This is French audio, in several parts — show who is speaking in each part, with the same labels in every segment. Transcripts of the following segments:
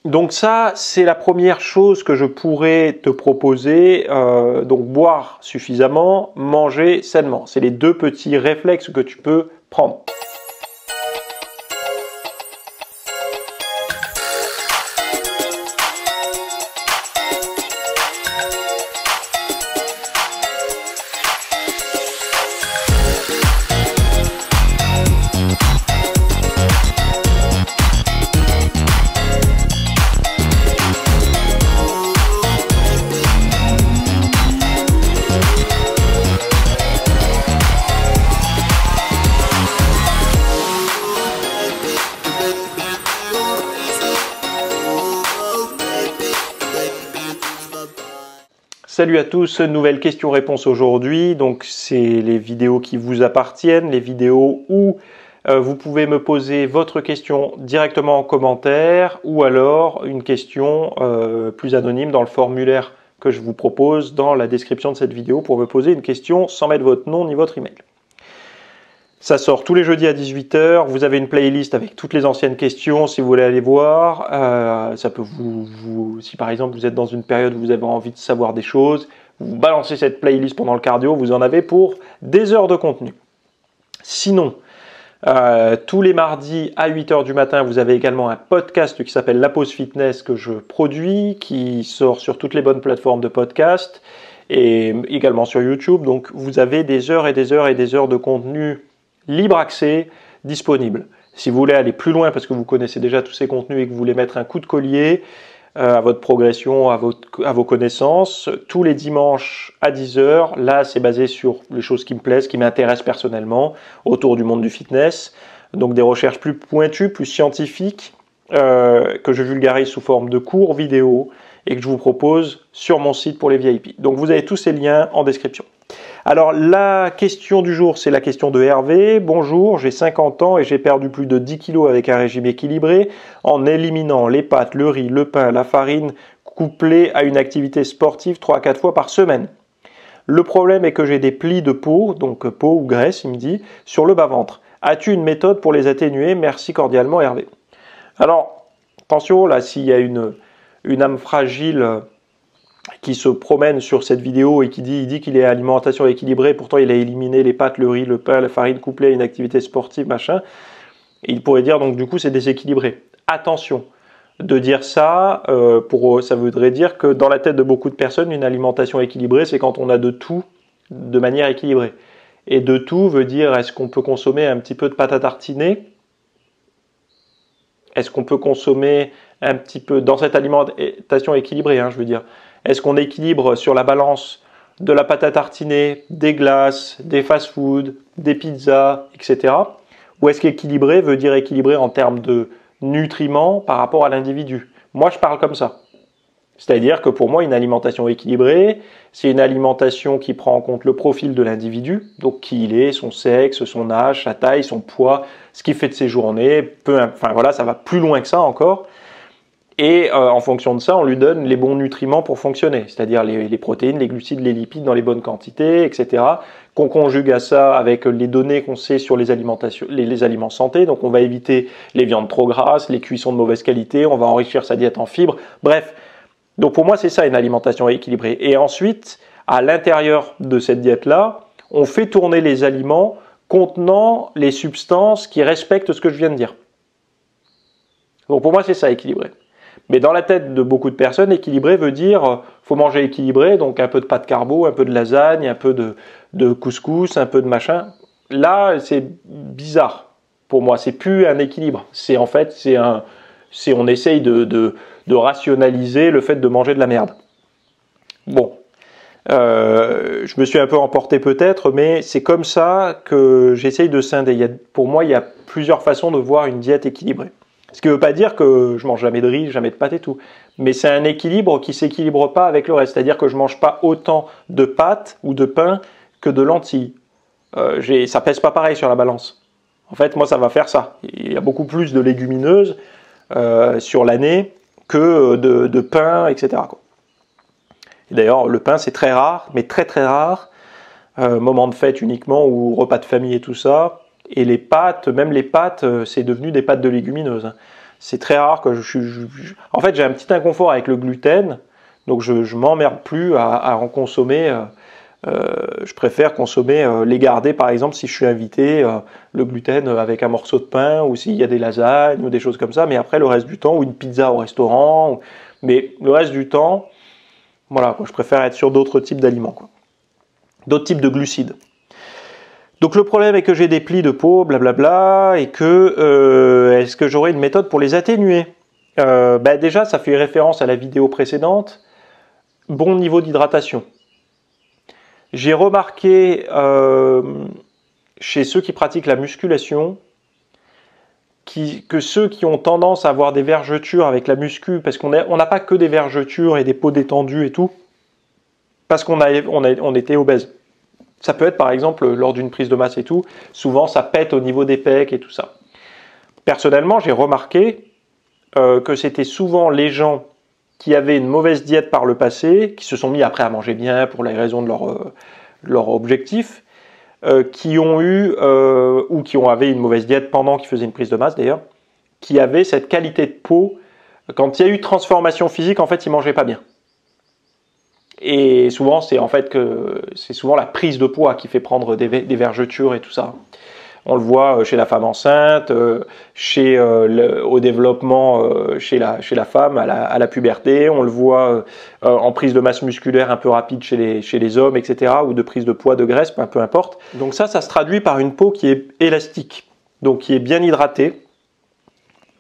Speaker 1: Donc ça, c'est la première chose que je pourrais te proposer. Donc boire suffisamment, manger sainement. C'est les deux petits réflexes que tu peux prendre. Salut à tous, nouvelle question-réponse aujourd'hui. Donc c'est les vidéos qui vous appartiennent, les vidéos où vous pouvez me poser votre question directement en commentaire ou alors une question plus anonyme dans le formulaire que je vous propose dans la description de cette vidéo pour me poser une question sans mettre votre nom ni votre email. Ça sort tous les jeudis à 18 h. Vous avez une playlist avec toutes les anciennes questions si vous voulez aller voir. Ça peut si par exemple vous êtes dans une période où vous avez envie de savoir des choses, vous balancez cette playlist pendant le cardio, vous en avez pour des heures de contenu. Sinon, tous les mardis à 8 h du matin, vous avez également un podcast qui s'appelle La Pause Fitness que je produis, qui sort sur toutes les bonnes plateformes de podcast et également sur YouTube. Donc vous avez des heures et des heures et des heures de contenu libre accès disponible. Si vous voulez aller plus loin parce que vous connaissez déjà tous ces contenus et que vous voulez mettre un coup de collier à votre progression, à vos connaissances, tous les dimanches à 10 h, là c'est basé sur les choses qui me plaisent, qui m'intéressent personnellement autour du monde du fitness, donc des recherches plus pointues, plus scientifiques que je vulgarise sous forme de cours vidéo et que je vous propose sur mon site pour les VIP. Donc vous avez tous ces liens en description. Alors la question du jour, c'est la question de Hervé. Bonjour, j'ai 50 ans et j'ai perdu plus de 10 kg avec un régime équilibré en éliminant les pâtes, le riz, le pain, la farine, couplé à une activité sportive 3 à 4 fois par semaine. Le problème est que j'ai des plis de peau, donc peau ou graisse, il me dit, sur le bas-ventre. As-tu une méthode pour les atténuer? Merci cordialement Hervé. Alors, attention, là, s'il y a une âme fragile qui se promène sur cette vidéo et qui dit qu'il est alimentation équilibrée, pourtant il a éliminé les pâtes, le riz, le pain, la farine couplée à une activité sportive, machin, et il pourrait dire donc du coup c'est déséquilibré. Attention, de dire ça, ça voudrait dire que dans la tête de beaucoup de personnes, une alimentation équilibrée, c'est quand on a de tout de manière équilibrée. Et de tout veut dire, est-ce qu'on peut consommer un petit peu de pâte à tartiner? Est-ce qu'on peut consommer un petit peu, dans cette alimentation équilibrée, je veux dire, est-ce qu'on équilibre sur la balance de la pâte à tartiner, des glaces, des fast-foods, des pizzas, etc. Ou est-ce qu'équilibré veut dire équilibré en termes de nutriments par rapport à l'individu? Moi, je parle comme ça. C'est-à-dire que pour moi, une alimentation équilibrée, c'est une alimentation qui prend en compte le profil de l'individu, donc qui il est, son sexe, son âge, sa taille, son poids, ce qu'il fait de ses journées, enfin voilà, ça va plus loin que ça encore. Et en fonction de ça, on lui donne les bons nutriments pour fonctionner, c'est-à-dire les protéines, les glucides, les lipides dans les bonnes quantités, etc. Qu'on conjugue à ça avec les données qu'on sait sur les aliments santé. Donc on va éviter les viandes trop grasses, les cuissons de mauvaise qualité, on va enrichir sa diète en fibres. Bref, donc pour moi c'est ça une alimentation équilibrée. Et ensuite, à l'intérieur de cette diète-là, on fait tourner les aliments contenant les substances qui respectent ce que je viens de dire. Donc pour moi c'est ça équilibré. Mais dans la tête de beaucoup de personnes, équilibré veut dire faut manger équilibré, donc un peu de pâte carbo, un peu de lasagne, un peu de couscous, un peu de machin. Là, c'est bizarre pour moi. C'est plus un équilibre. C'est en fait, on essaye de rationaliser le fait de manger de la merde. Bon, je me suis un peu emporté peut-être, mais c'est comme ça que j'essaye de scinder. Pour moi, il y a plusieurs façons de voir une diète équilibrée. Ce qui ne veut pas dire que je mange jamais de riz, jamais de pâtes et tout. Mais c'est un équilibre qui ne s'équilibre pas avec le reste. C'est-à-dire que je ne mange pas autant de pâtes ou de pain que de lentilles. Ça pèse pas pareil sur la balance. En fait, moi, ça va faire ça. Il y a beaucoup plus de légumineuses sur l'année que de pain, etc. Et d'ailleurs, le pain, c'est très rare, mais très très rare. Moment de fête uniquement ou repas de famille et tout ça. Et les pâtes, même les pâtes, c'est devenu des pâtes de légumineuses. C'est très rare que En fait, j'ai un petit inconfort avec le gluten, donc je m'emmerde plus à en consommer. Je préfère consommer, les garder par exemple si je suis invité, le gluten avec un morceau de pain ou s'il y a des lasagnes ou des choses comme ça, mais après le reste du temps, ou une pizza au restaurant, mais le reste du temps, voilà, je préfère être sur d'autres types d'aliments, d'autres types de glucides. Donc le problème est que j'ai des plis de peau, blablabla, et que est-ce que j'aurais une méthode pour les atténuer? Déjà, ça fait référence à la vidéo précédente, bon niveau d'hydratation. J'ai remarqué chez ceux qui pratiquent la musculation que ceux qui ont tendance à avoir des vergetures avec la muscu, parce qu'on n'a pas que des vergetures et des peaux détendues et tout, parce qu'on était obèse. Ça peut être par exemple lors d'une prise de masse et tout, souvent ça pète au niveau des pecs et tout ça. Personnellement, j'ai remarqué que c'était souvent les gens qui avaient une mauvaise diète par le passé, qui se sont mis après à manger bien pour les raisons de leur objectif, qui ont eu, ou qui avaient une mauvaise diète pendant qu'ils faisaient une prise de masse d'ailleurs, qui avaient cette qualité de peau. Quand il y a eu transformation physique, en fait, ils mangeaient pas bien. Et souvent, c'est souvent la prise de poids qui fait prendre des vergetures et tout ça. On le voit chez la femme enceinte, au développement chez la femme, à la puberté. On le voit en prise de masse musculaire un peu rapide chez les hommes, etc. Ou de prise de poids, de graisse, peu importe. Donc ça se traduit par une peau qui est élastique, donc qui est bien hydratée.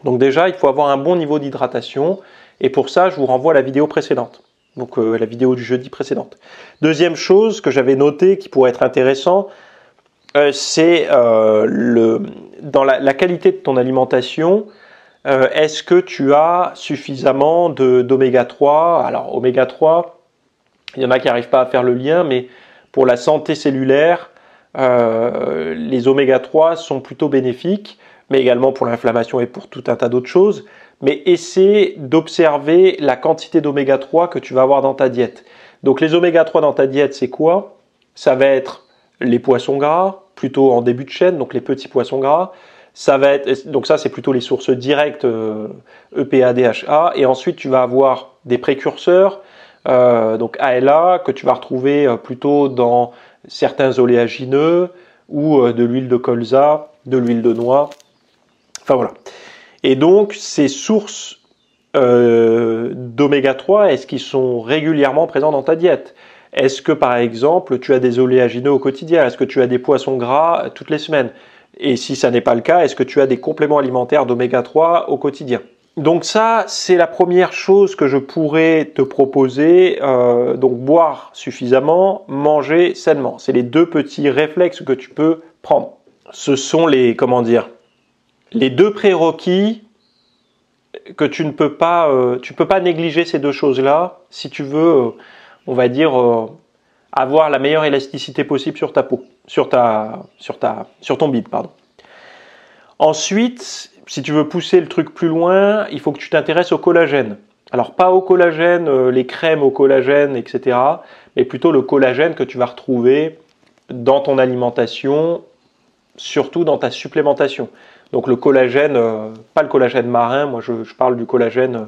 Speaker 1: Donc déjà, il faut avoir un bon niveau d'hydratation. Et pour ça, je vous renvoie à la vidéo précédente. Donc la vidéo du jeudi précédente. Deuxième chose que j'avais noté qui pourrait être intéressant, c'est dans la qualité de ton alimentation, est-ce que tu as suffisamment d'oméga 3? Alors oméga 3, il y en a qui n'arrivent pas à faire le lien, mais pour la santé cellulaire, les oméga 3 sont plutôt bénéfiques, mais également pour l'inflammation et pour tout un tas d'autres choses. Mais essaie d'observer la quantité d'oméga 3 que tu vas avoir dans ta diète. Donc les oméga 3 dans ta diète, c'est quoi? Ça va être les poissons gras, plutôt en début de chaîne, donc les petits poissons gras. Donc ça, c'est plutôt les sources directes EPA, DHA. Et ensuite, tu vas avoir des précurseurs, donc ALA, que tu vas retrouver plutôt dans certains oléagineux ou de l'huile de colza, de l'huile de noix. Enfin voilà. Et donc, ces sources d'oméga 3, est-ce qu'ils sont régulièrement présents dans ta diète? Est-ce que, par exemple, tu as des oléagineux au quotidien? Est-ce que tu as des poissons gras toutes les semaines? Et si ça n'est pas le cas, est-ce que tu as des compléments alimentaires d'oméga 3 au quotidien? Donc ça, c'est la première chose que je pourrais te proposer. Donc, boire suffisamment, manger sainement. C'est les deux petits réflexes que tu peux prendre. Ce sont les deux prérequis que tu ne peux pas, négliger ces deux choses-là si tu veux, on va dire, avoir la meilleure élasticité possible sur ta peau, sur ton bide, pardon. Ensuite, si tu veux pousser le truc plus loin, il faut que tu t'intéresses au collagène. Alors pas au collagène, les crèmes au collagène, etc., mais plutôt le collagène que tu vas retrouver dans ton alimentation, surtout dans ta supplémentation. Donc le collagène, pas le collagène marin, moi je parle du collagène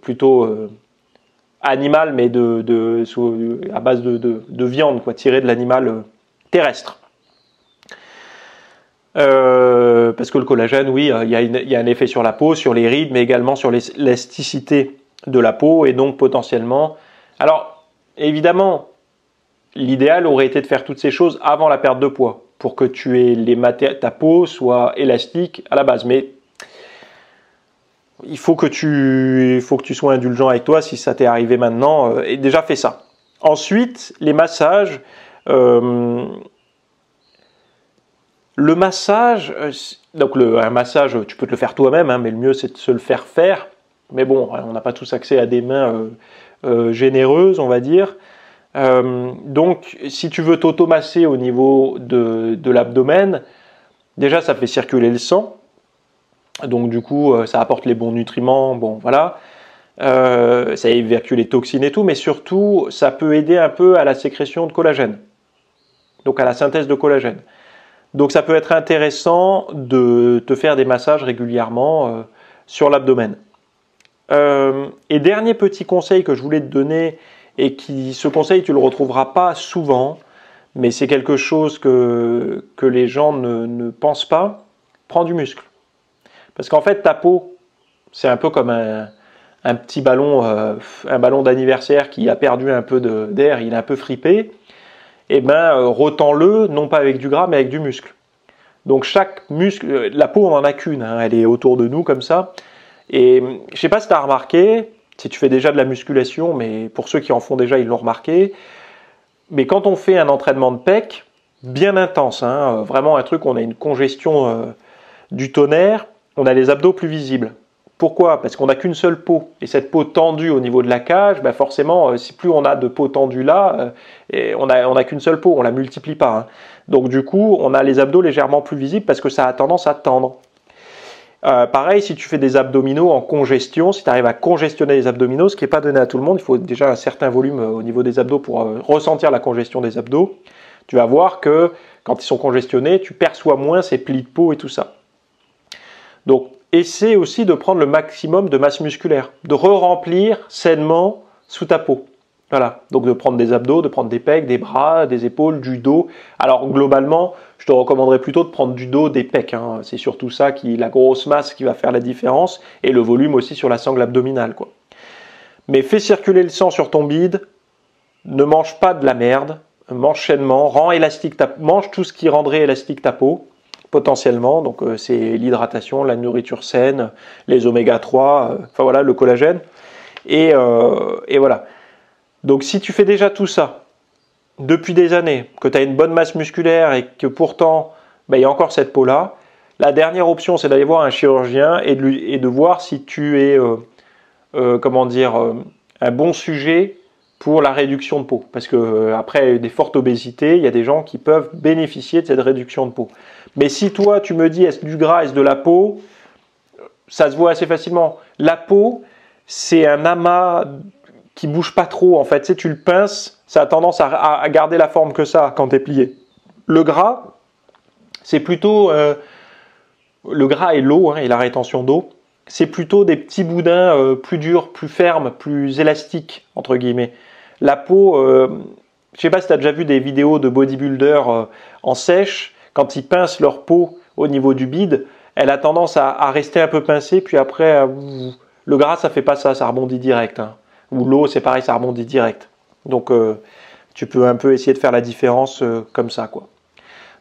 Speaker 1: plutôt animal, mais à base de viande, tiré de l'animal terrestre. Parce que le collagène, oui, il y a un effet sur la peau, sur les rides, mais également sur l'élasticité de la peau, et donc potentiellement... Alors, évidemment, l'idéal aurait été de faire toutes ces choses avant la perte de poids, pour que ta peau soit élastique à la base. Mais il faut que tu sois indulgent avec toi si ça t'est arrivé maintenant. Et déjà, fais ça. Ensuite, les massages. Le massage, donc un massage, tu peux te le faire toi-même, hein, mais le mieux c'est de se le faire faire. Mais bon, on n'a pas tous accès à des mains généreuses, on va dire. Donc, si tu veux t'automasser au niveau de l'abdomen, déjà ça fait circuler le sang. Donc du coup, ça apporte les bons nutriments, bon voilà. Ça évacue les toxines et tout, mais surtout, ça peut aider un peu à la sécrétion de collagène. Donc à la synthèse de collagène. Donc ça peut être intéressant de te faire des massages régulièrement sur l'abdomen. Et dernier petit conseil que je voulais te donner, et ce conseil tu le retrouveras pas souvent, mais c'est quelque chose que les gens ne pensent pas, prends du muscle. Parce qu'en fait ta peau, c'est un peu comme un petit ballon, un ballon d'anniversaire qui a perdu un peu d'air, il est un peu fripé. Et ben retends-le, non pas avec du gras, mais avec du muscle. Donc chaque muscle, la peau on n'en a qu'une, hein, elle est autour de nous comme ça. Et je ne sais pas si tu as remarqué, si tu fais déjà de la musculation, mais pour ceux qui en font déjà, ils l'ont remarqué. Mais quand on fait un entraînement de pec, bien intense, hein, vraiment un truc, on a une congestion du tonnerre, on a les abdos plus visibles. Pourquoi? Parce qu'on n'a qu'une seule peau. Et cette peau tendue au niveau de la cage, ben forcément, si plus on a de peau tendue là, on n'a qu'une seule peau, on ne la multiplie pas. Hein. Donc du coup, on a les abdos légèrement plus visibles parce que ça a tendance à tendre. Pareil, si tu fais des abdominaux en congestion, si tu arrives à congestionner les abdominaux, ce qui n'est pas donné à tout le monde, il faut déjà un certain volume au niveau des abdos pour ressentir la congestion des abdos, tu vas voir que quand ils sont congestionnés, tu perçois moins ces plis de peau et tout ça. Donc, essaie aussi de prendre le maximum de masse musculaire, de re-remplir sainement sous ta peau. Voilà, donc de prendre des abdos, de prendre des pecs, des bras, des épaules, du dos. Alors globalement, je te recommanderais plutôt de prendre du dos, des pecs. Hein. C'est surtout ça, la grosse masse qui va faire la différence, et le volume aussi sur la sangle abdominale, quoi. Mais fais circuler le sang sur ton bide, ne mange pas de la merde, mange sainement, rends élastique mange tout ce qui rendrait élastique ta peau, potentiellement, donc c'est l'hydratation, la nourriture saine, les oméga 3, enfin voilà, le collagène, et voilà. Donc si tu fais déjà tout ça, depuis des années, que tu as une bonne masse musculaire et que pourtant, il y a encore cette peau-là, la dernière option, c'est d'aller voir un chirurgien et de voir si tu es, un bon sujet pour la réduction de peau. Parce que après des fortes obésités, il y a des gens qui peuvent bénéficier de cette réduction de peau. Mais si toi, tu me dis, est-ce du gras, est-ce de la peau, ça se voit assez facilement. La peau, c'est un amas qui bouge pas trop. En fait, tu sais, tu le pinces, ça a tendance à garder la forme que ça quand tu es plié. Le gras, c'est plutôt... le gras et l'eau, hein, et la rétention d'eau, c'est plutôt des petits boudins plus durs, plus fermes, plus élastiques, entre guillemets. La peau, je ne sais pas si tu as déjà vu des vidéos de bodybuilders en sèche, quand ils pincent leur peau au niveau du bide, elle a tendance à rester un peu pincée, puis après, le gras, ça fait pas ça, ça rebondit direct. Hein. Ou l'eau, c'est pareil, ça rebondit direct. Donc, tu peux un peu essayer de faire la différence comme ça, quoi.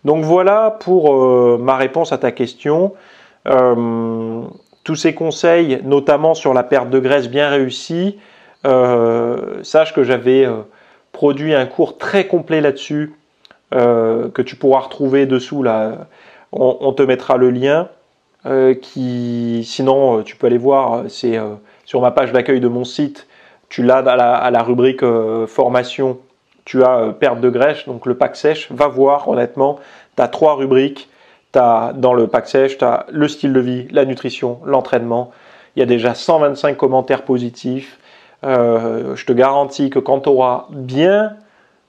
Speaker 1: Donc voilà pour ma réponse à ta question. Tous ces conseils, notamment sur la perte de graisse bien réussie, sache que j'avais produit un cours très complet là-dessus, que tu pourras retrouver dessous. Là. On te mettra le lien. Sinon, tu peux aller voir, c'est sur ma page d'accueil de mon site. Tu l'as à la rubrique formation. Tu as perte de graisse, donc le pack sèche. Va voir, honnêtement, tu as 3 rubriques. Dans le pack sèche, tu as le style de vie, la nutrition, l'entraînement. Il y a déjà 125 commentaires positifs. Je te garantis que quand tu auras bien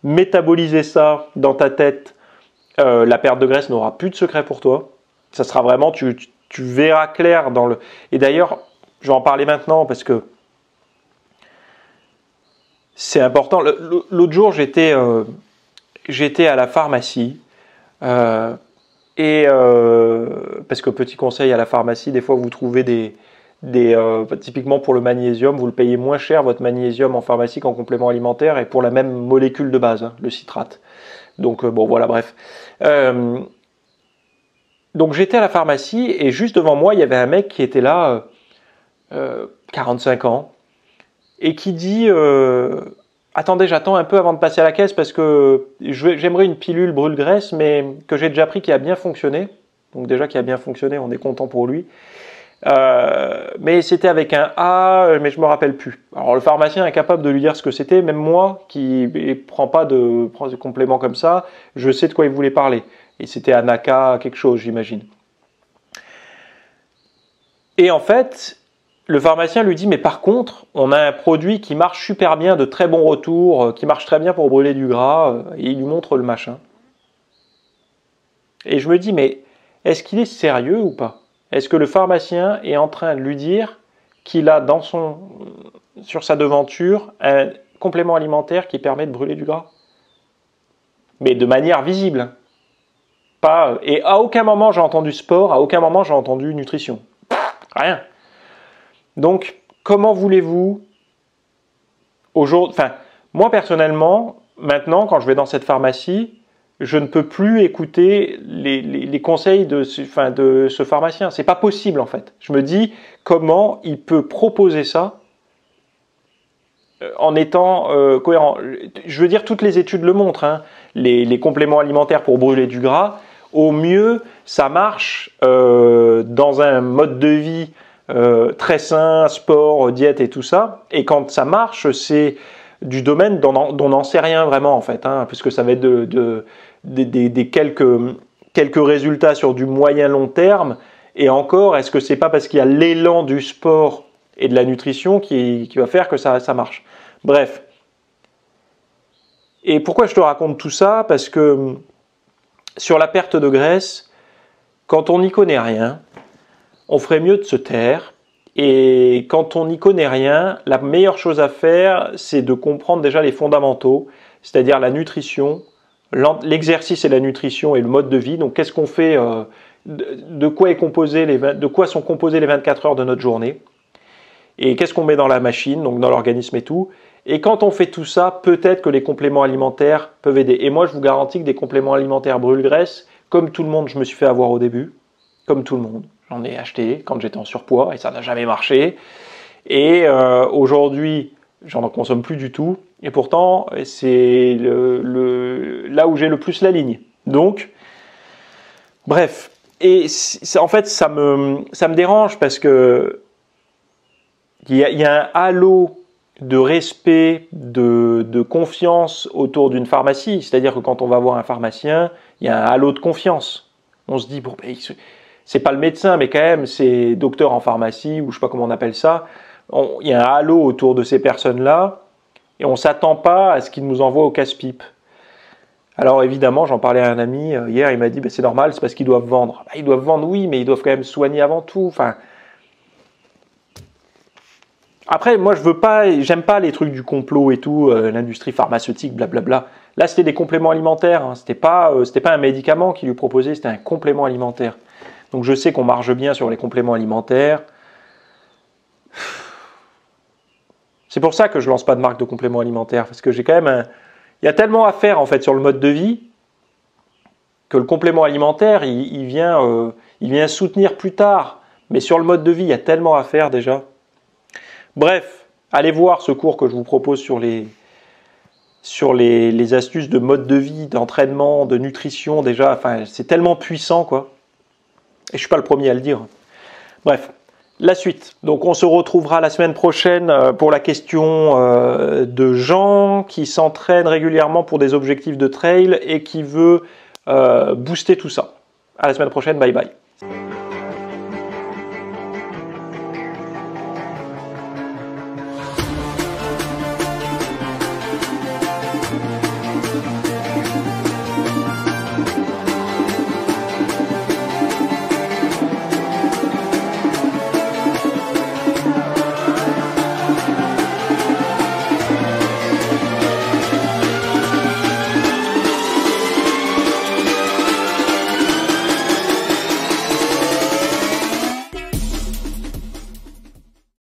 Speaker 1: métabolisé ça dans ta tête, la perte de graisse n'aura plus de secret pour toi. Ça sera vraiment, tu verras clair dans le... Et d'ailleurs, je vais en parler maintenant parce que c'est important. L'autre jour, j'étais à la pharmacie. Parce que petit conseil à la pharmacie, des fois vous trouvez typiquement pour le magnésium, vous le payez moins cher votre magnésium en pharmacie qu'en complément alimentaire et pour la même molécule de base, hein, le citrate. Donc bon voilà, bref. Donc j'étais à la pharmacie et juste devant moi il y avait un mec qui était là, 45 ans, et qui dit attendez, j'attends un peu avant de passer à la caisse parce que j'aimerais une pilule brûle-graisse, mais que j'ai déjà pris qui a bien fonctionné. Donc déjà qui a bien fonctionné, on est content pour lui. Mais c'était avec un A, mais je me rappelle plus. Alors le pharmacien est incapable de lui dire ce que c'était. Même moi, qui ne prends pas de compléments comme ça, je sais de quoi il voulait parler. Et c'était Anaka quelque chose, j'imagine. Et en fait... le pharmacien lui dit, mais par contre, on a un produit qui marche super bien, de très bons retours, qui marche très bien pour brûler du gras, et il lui montre le machin. Et je me dis, mais est-ce qu'il est sérieux ou pas? Est-ce que le pharmacien est en train de lui dire qu'il a sur sa devanture un complément alimentaire qui permet de brûler du gras? Mais de manière visible. Pas, et à aucun moment j'ai entendu sport, à aucun moment j'ai entendu nutrition. Rien. Donc, comment voulez-vous aujourd'hui, enfin, moi personnellement, maintenant, quand je vais dans cette pharmacie, je ne peux plus écouter les conseils de ce pharmacien. C'est pas possible en fait. Je me dis comment il peut proposer ça en étant cohérent. Je veux dire, toutes les études le montrent. Hein. Les compléments alimentaires pour brûler du gras, au mieux, ça marche dans un mode de vie très sain, sport, diète et tout ça. Et quand ça marche, c'est du domaine dont on n'en sait rien vraiment en fait, hein, puisque ça va être des quelques résultats sur du moyen long terme. Et encore, est-ce que c'est pas parce qu'il y a l'élan du sport et de la nutrition qui va faire que ça marche? Bref. Et pourquoi je te raconte tout ça? Parce que sur la perte de graisse, quand on n'y connaît rien, on ferait mieux de se taire. Et quand on n'y connaît rien, la meilleure chose à faire, c'est de comprendre déjà les fondamentaux, c'est-à-dire la nutrition, l'exercice et la nutrition et le mode de vie. Donc, qu'est-ce qu'on fait, de quoi sont composées les 24 heures de notre journée, et qu'est-ce qu'on met dans la machine, donc dans l'organisme et tout. Et quand on fait tout ça, peut-être que les compléments alimentaires peuvent aider. Et moi, je vous garantis que des compléments alimentaires brûle-graisse, comme tout le monde, je me suis fait avoir au début, comme tout le monde. J'en ai acheté quand j'étais en surpoids et ça n'a jamais marché. Et aujourd'hui, j'en consomme plus du tout. Et pourtant, c'est là où j'ai le plus la ligne. Donc, bref. Et en fait, ça me dérange parce que il y a un halo de respect, de confiance autour d'une pharmacie. C'est-à-dire que quand on va voir un pharmacien, il y a un halo de confiance. On se dit, bon, ben, c'est pas le médecin, mais quand même, c'est docteur en pharmacie, ou je sais pas comment on appelle ça. Il y a un halo autour de ces personnes-là, et on s'attend pas à ce qu'ils nous envoient au casse-pipe. Alors évidemment, j'en parlais à un ami hier, il m'a dit, c'est normal, c'est parce qu'ils doivent vendre. Ils doivent vendre, oui, mais ils doivent quand même soigner avant tout. Enfin, après, moi, j'aime pas les trucs du complot et tout, l'industrie pharmaceutique, blablabla. Là, c'était des compléments alimentaires, hein. C'était pas un médicament qu'il lui proposait, c'était un complément alimentaire. Donc je sais qu'on marche bien sur les compléments alimentaires. C'est pour ça que je lance pas de marque de compléments alimentaires, parce que j'ai quand même il y a tellement à faire en fait sur le mode de vie que le complément alimentaire, il vient soutenir plus tard. Mais sur le mode de vie, il y a tellement à faire déjà. Bref, allez voir ce cours que je vous propose sur les astuces de mode de vie, d'entraînement, de nutrition déjà. Enfin, c'est tellement puissant quoi. Et je suis pas le premier à le dire. Bref, la suite. Donc on se retrouvera la semaine prochaine pour la question de Jean qui s'entraîne régulièrement pour des objectifs de trail et qui veut booster tout ça. À la semaine prochaine, bye bye.